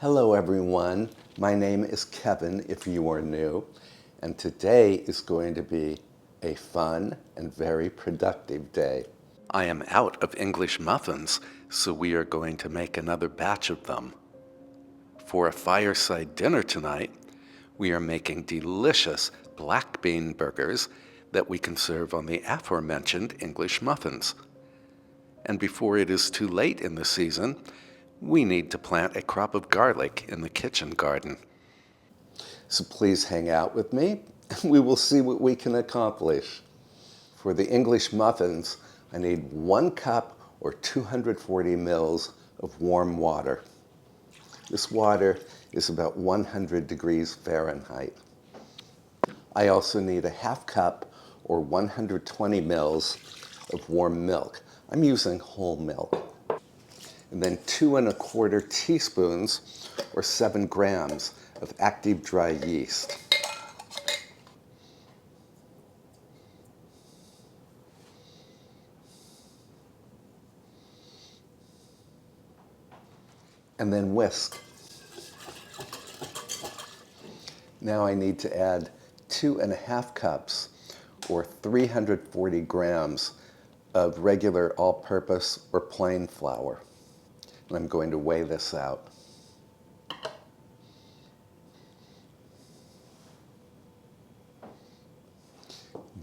Hello everyone, my name is Kevin if you are new, and today is going to be a fun and very productive day. I am out of English muffins, so we are going to make another batch of them. For a fireside dinner tonight, we are making delicious black bean burgers that we can serve on the aforementioned English muffins. And before it is too late in the season, we need to plant a crop of garlic in the kitchen garden. So please hang out with me, and we will see what we can accomplish. For the English muffins, I need 1 cup or 240 mils of warm water. This water is about 100 degrees Fahrenheit. I also need a ½ cup or 120 mils of warm milk. I'm using whole milk. And then 2 1/4 teaspoons or 7 grams of active dry yeast. And then whisk. Now I need to add 2 1/2 cups or 340 grams of regular all-purpose or plain flour. And I'm going to weigh this out.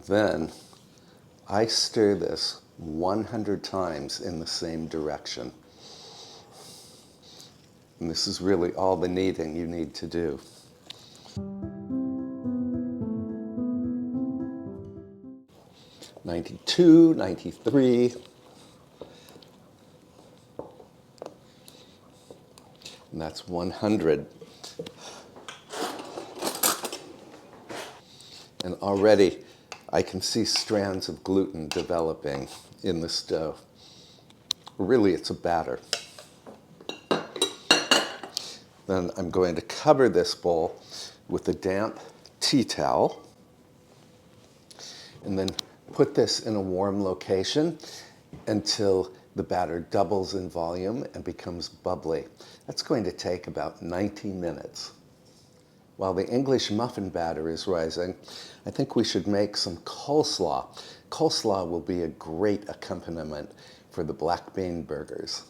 Then I stir this 100 times in the same direction. And this is really all the kneading you need to do. "92, 93. And that's 100. And already I can see strands of gluten developing in this dough. Really, it's a batter. Then I'm going to cover this bowl with a damp tea towel and then put this in a warm location until the batter doubles in volume and becomes bubbly. That's going to take about 90 minutes. While the English muffin batter is rising, I think we should make some coleslaw. Coleslaw will be a great accompaniment for the black bean burgers.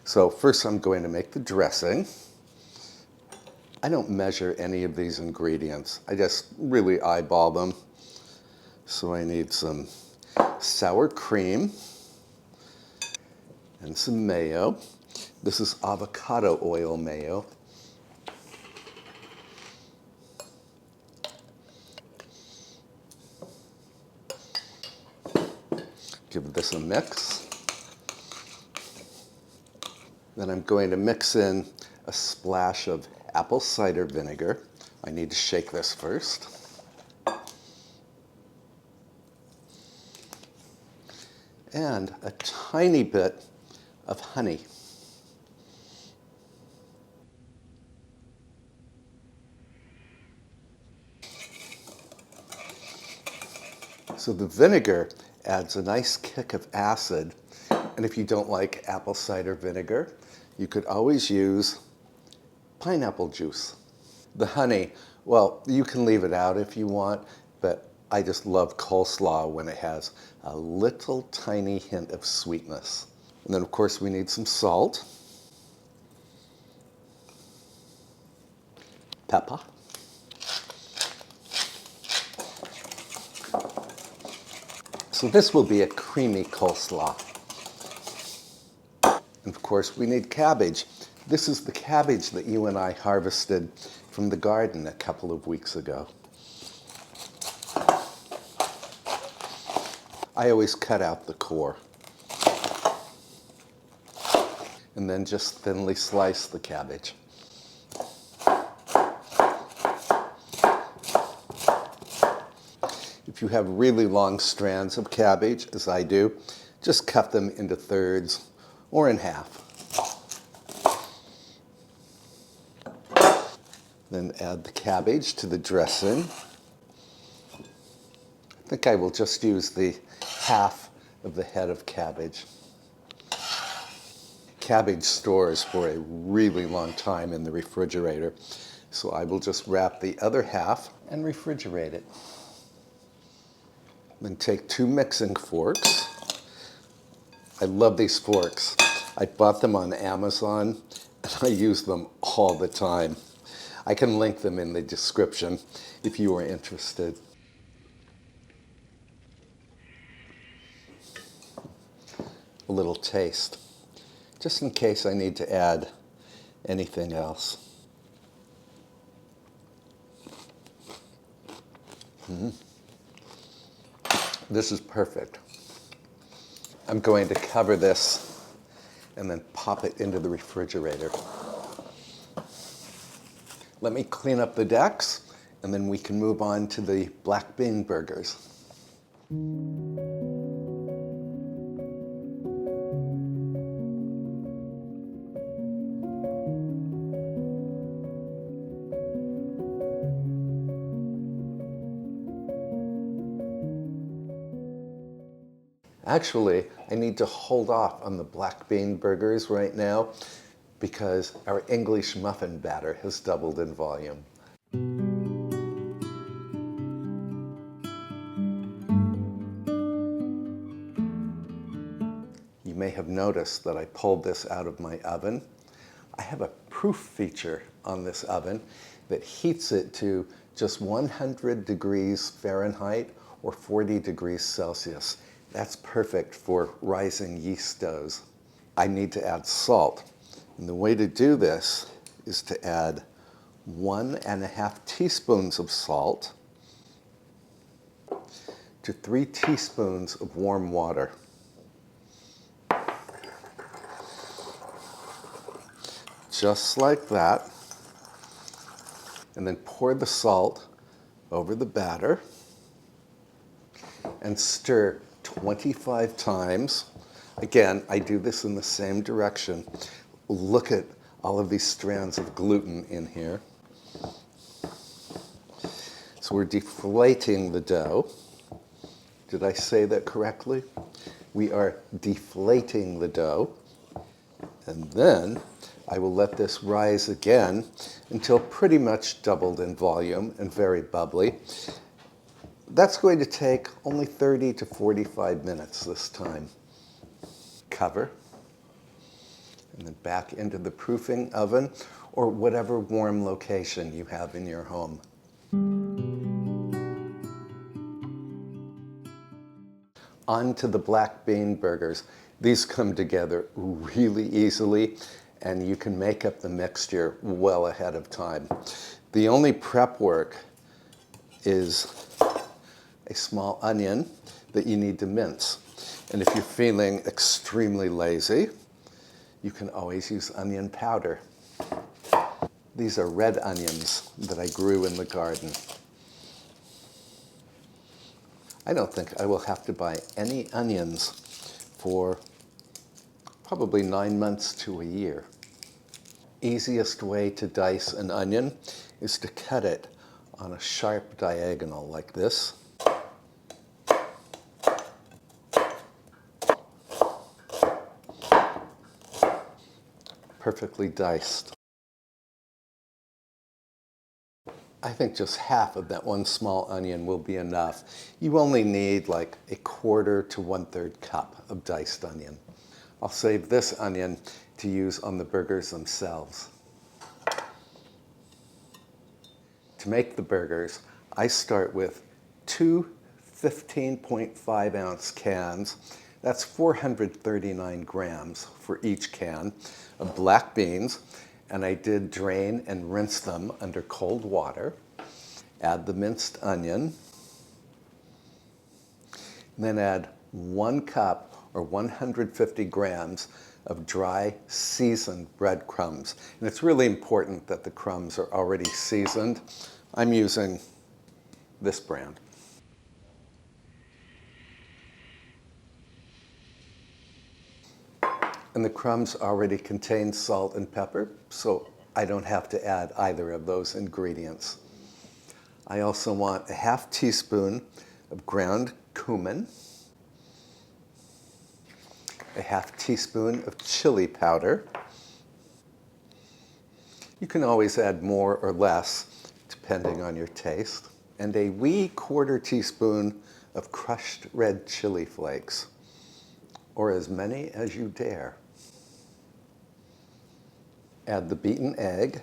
So first I'm going to make the dressing. I don't measure any of these ingredients. I just really eyeball them. So I need some sour cream and some mayo. This is avocado oil mayo. Give this a mix. Then I'm going to mix in a splash of apple cider vinegar. I need to shake this first. And a tiny bit of honey. So the vinegar adds a nice kick of acid, and if you don't like apple cider vinegar, you could always use pineapple juice. The honey, well, you can leave it out if you want, but I just love coleslaw when it has a little tiny hint of sweetness. And then of course we need some salt, pepper, so this will be a creamy coleslaw. And of course we need cabbage. This is the cabbage that you and I harvested from the garden a couple of weeks ago. I always cut out the core. And then just thinly slice the cabbage. If you have really long strands of cabbage, as I do, just cut them into thirds or in half. Then add the cabbage to the dressing. I think I will just use the half of the head of cabbage. cabbage stores for a really long time in the refrigerator. So I will just wrap the other half and refrigerate it. Then take 2 mixing forks. I love these forks. I bought them on Amazon and I use them all the time. I can link them in the description if you are interested. A little taste, just in case I need to add anything else. This is perfect. I'm going to cover this and then pop it into the refrigerator. Let me clean up the decks and then we can move on to the black bean burgers. Actually, I need to hold off on the black bean burgers right now because our English muffin batter has doubled in volume. You may have noticed that I pulled this out of my oven. I have a proof feature on this oven that heats it to just 100 degrees Fahrenheit or 40 degrees Celsius. That's perfect for rising yeast doughs. I need to add salt. And the way to do this is to add 1.5 teaspoons of salt to 3 teaspoons of warm water. Just like that. And then pour the salt over the batter and stir 25 times. Again, I do this in the same direction. Look at all of these strands of gluten in here. So we're deflating the dough. Did I say that correctly? We are deflating the dough. And then I will let this rise again until pretty much doubled in volume and very bubbly. That's going to take only 30 to 45 minutes this time. Cover, and then back into the proofing oven or whatever warm location you have in your home. On to the black bean burgers. These come together really easily, and you can make up the mixture well ahead of time. The only prep work is a small onion that you need to mince. And if you're feeling extremely lazy, you can always use onion powder. These are red onions that I grew in the garden. I don't think I will have to buy any onions for probably 9 months to a year. Easiest way to dice an onion is to cut it on a sharp diagonal like this. Perfectly diced. I think just half of that one small onion will be enough. You only need like 1/4 to 1/3 cup of diced onion. I'll save this onion to use on the burgers themselves. To make the burgers, I start with 2 15.5 ounce cans. That's 439 grams for each can of black beans. And I did drain and rinse them under cold water. Add the minced onion. And then add 1 cup or 150 grams of dry seasoned breadcrumbs. And it's really important that the crumbs are already seasoned. I'm using this brand. And the crumbs already contain salt and pepper, so I don't have to add either of those ingredients. I also want 1/2 teaspoon of ground cumin, a half teaspoon of chili powder. You can always add more or less, depending on your taste. And a wee quarter teaspoon of crushed red chili flakes, or as many as you dare. Add the beaten egg,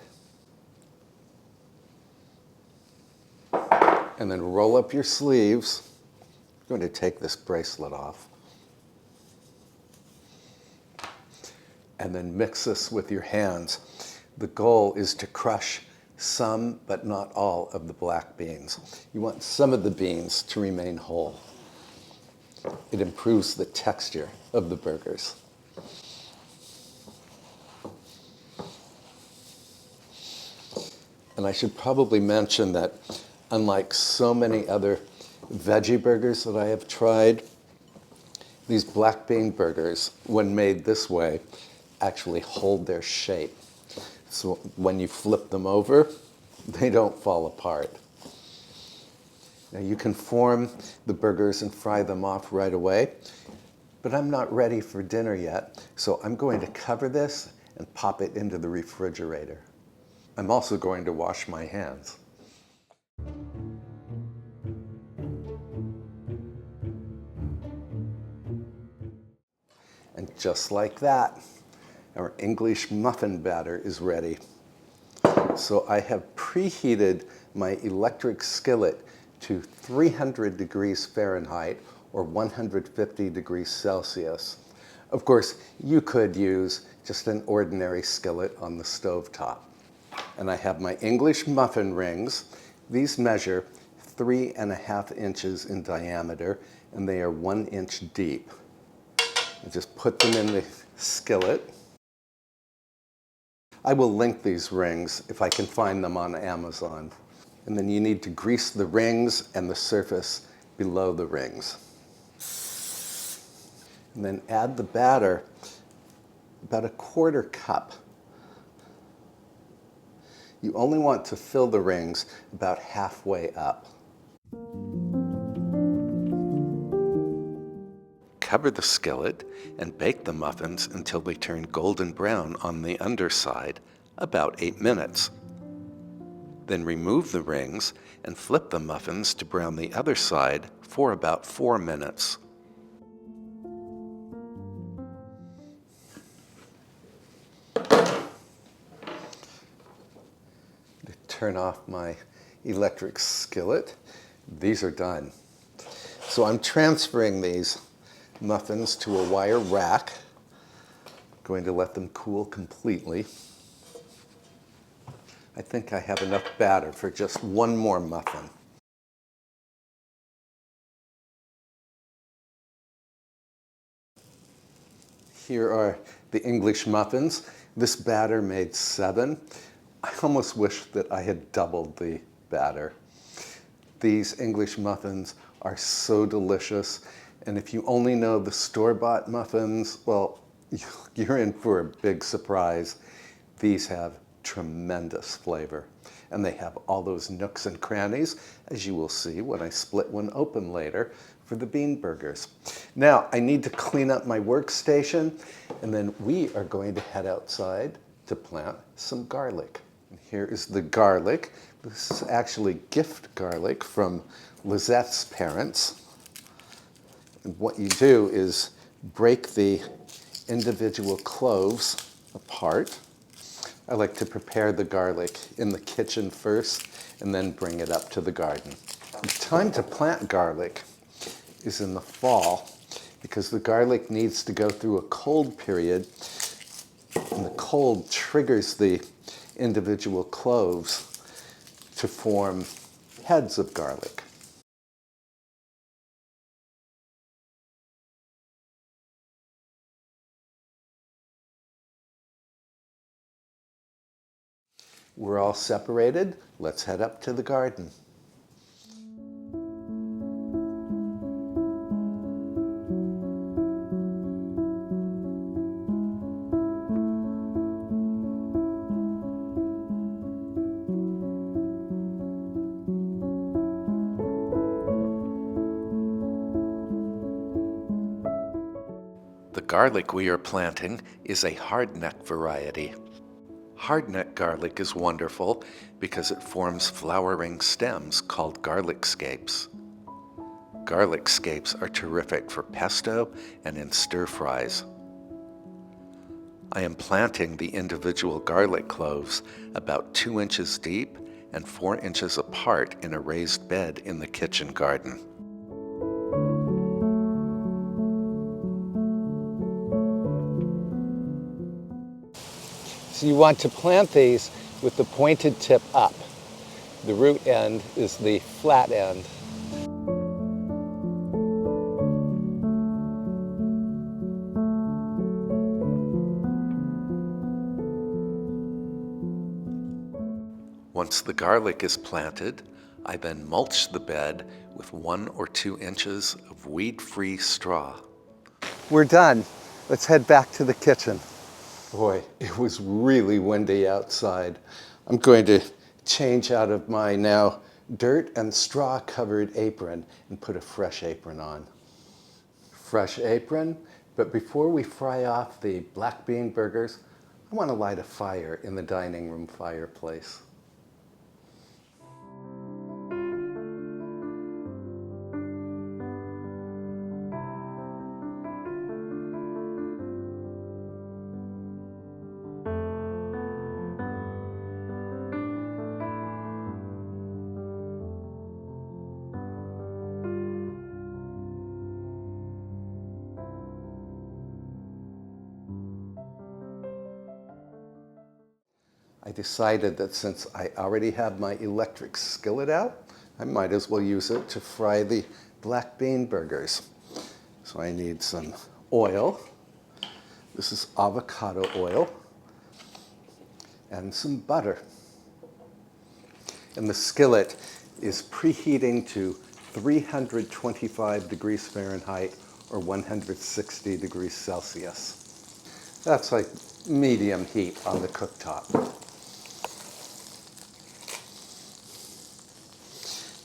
and then roll up your sleeves. I'm going to take this bracelet off. And then mix this with your hands. The goal is to crush some, but not all, of the black beans. You want some of the beans to remain whole. It improves the texture of the burgers. And I should probably mention that unlike so many other veggie burgers that I have tried, these black bean burgers, when made this way, actually hold their shape. So when you flip them over, they don't fall apart. Now you can form the burgers and fry them off right away, but I'm not ready for dinner yet, so I'm going to cover this and pop it into the refrigerator. I'm also going to wash my hands. And just like that, our English muffin batter is ready. So I have preheated my electric skillet to 300 degrees Fahrenheit or 150 degrees Celsius. Of course, you could use just an ordinary skillet on the stovetop. And I have my English muffin rings. These measure 3.5 inches in diameter, and they are 1 inch deep. I just put them in the skillet. I will link these rings if I can find them on Amazon. And then you need to grease the rings and the surface below the rings. And then add the batter, about a quarter cup. You only want to fill the rings about halfway up. Cover the skillet and bake the muffins until they turn golden brown on the underside, about 8 minutes. Then remove the rings and flip the muffins to brown the other side for about 4 minutes. Turn off my electric skillet. These are done. So I'm transferring these muffins to a wire rack. Going to let them cool completely. I think I have enough batter for just one more muffin. Here are the English muffins. This batter made 7. I almost wish that I had doubled the batter. These English muffins are so delicious, and if you only know the store-bought muffins, well, you're in for a big surprise. These have tremendous flavor, and they have all those nooks and crannies, as you will see when I split one open later for the bean burgers. Now, I need to clean up my workstation, and then we are going to head outside to plant some garlic. Here is the garlic. This is actually gift garlic from Lizette's parents. And what you do is break the individual cloves apart. I like to prepare the garlic in the kitchen first and then bring it up to the garden. The time to plant garlic is in the fall because the garlic needs to go through a cold period, and the cold triggers the individual cloves to form heads of garlic. We're all separated. Let's head up to the garden. The garlic we are planting is a hardneck variety. Hardneck garlic is wonderful because it forms flowering stems called garlic scapes. Garlic scapes are terrific for pesto and in stir fries. I am planting the individual garlic cloves about 2 inches deep and 4 inches apart in a raised bed in the kitchen garden. So you want to plant these with the pointed tip up. The root end is the flat end. Once the garlic is planted, I then mulch the bed with 1 or 2 inches of weed-free straw. We're done. Let's head back to the kitchen. Boy, it was really windy outside. I'm going to change out of my now dirt and straw covered apron and put a fresh apron on. Fresh apron, but before we fry off the black bean burgers, I want to light a fire in the dining room fireplace. I decided that since I already have my electric skillet out, I might as well use it to fry the black bean burgers. So I need some oil. This is avocado oil. And some butter. And the skillet is preheating to 325 degrees Fahrenheit or 160 degrees Celsius. That's like medium heat on the cooktop.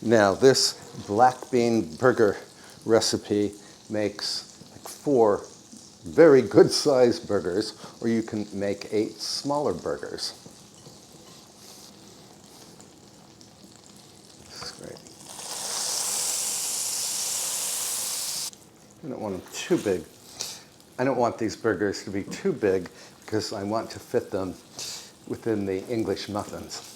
Now this black bean burger recipe makes like 4 very good sized burgers, or you can make 8 smaller burgers. This is great. I don't want them too big. I don't want these burgers to be too big because I want to fit them within the English muffins.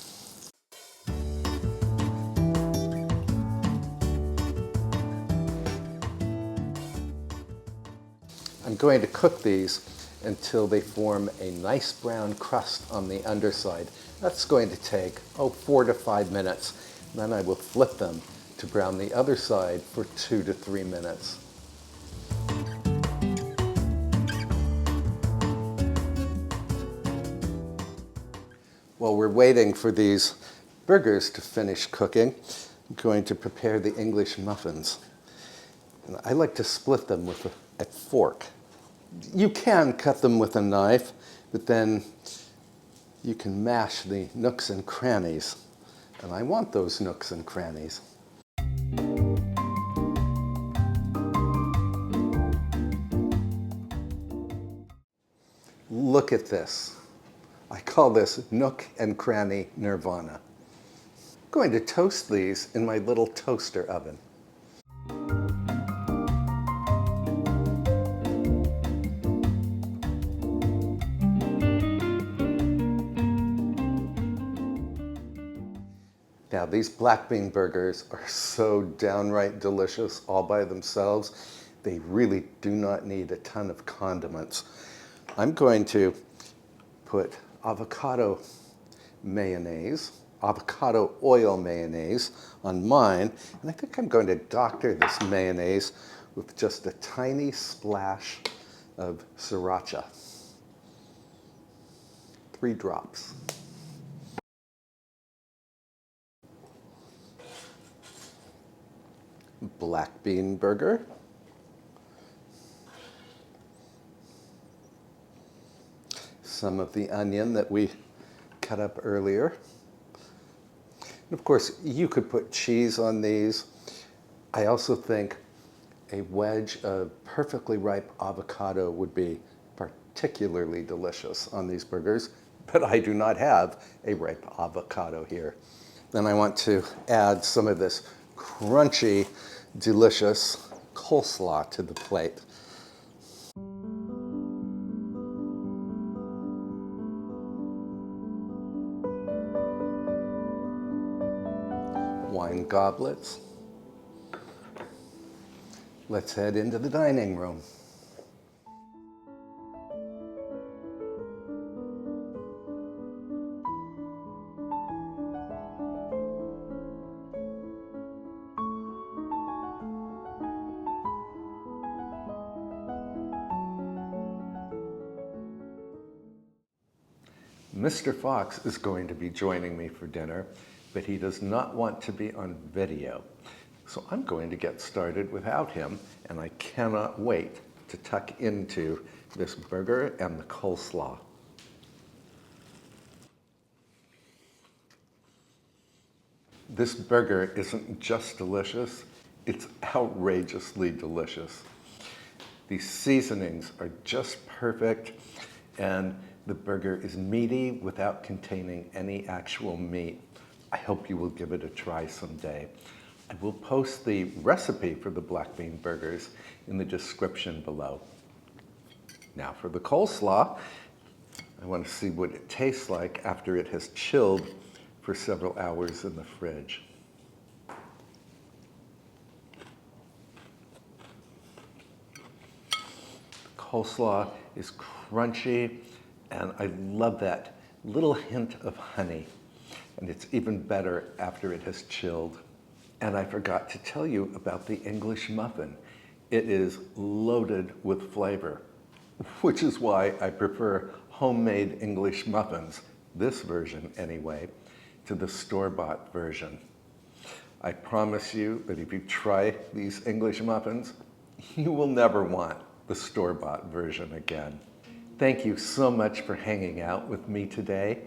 I'm going to cook these until they form a nice brown crust on the underside. That's going to take, 4 to 5 minutes. Then I will flip them to brown the other side for 2 to 3 minutes. While we're waiting for these burgers to finish cooking, I'm going to prepare the English muffins. And I like to split them with a fork. You can cut them with a knife, but then you can mash the nooks and crannies. And I want those nooks and crannies. Look at this. I call this nook and cranny nirvana. I'm going to toast these in my little toaster oven. Now these black bean burgers are so downright delicious all by themselves. They really do not need a ton of condiments. I'm going to put avocado oil mayonnaise on mine, and I think I'm going to doctor this mayonnaise with just a tiny splash of sriracha. 3 drops. Black bean burger. Some of the onion that we cut up earlier. And of course, you could put cheese on these. I also think A wedge of perfectly ripe avocado would be particularly delicious on these burgers, but I do not have a ripe avocado here. Then I want to add some of this crunchy, delicious coleslaw to the plate. Wine goblets. Let's head into the dining room. Mr. Fox is going to be joining me for dinner, but he does not want to be on video. So I'm going to get started without him, and I cannot wait to tuck into this burger and the coleslaw. This burger isn't just delicious, it's outrageously delicious. These seasonings are just perfect, and the burger is meaty without containing any actual meat. I hope you will give it a try someday. I will post the recipe for the black bean burgers in the description below. Now for the coleslaw, I want to see what it tastes like after it has chilled for several hours in the fridge. The coleslaw is crunchy, and I love that little hint of honey. And it's even better after it has chilled. And I forgot to tell you about the English muffin. It is loaded with flavor, which is why I prefer homemade English muffins, this version anyway, to the store-bought version. I promise you that if you try these English muffins, you will never want the store-bought version again. Thank you so much for hanging out with me today.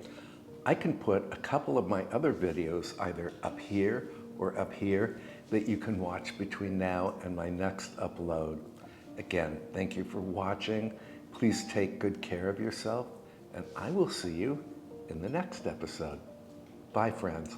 I can put a couple of my other videos either up here or up here that you can watch between now and my next upload. Again, thank you for watching. Please take good care of yourself, and I will see you in the next episode. Bye, friends.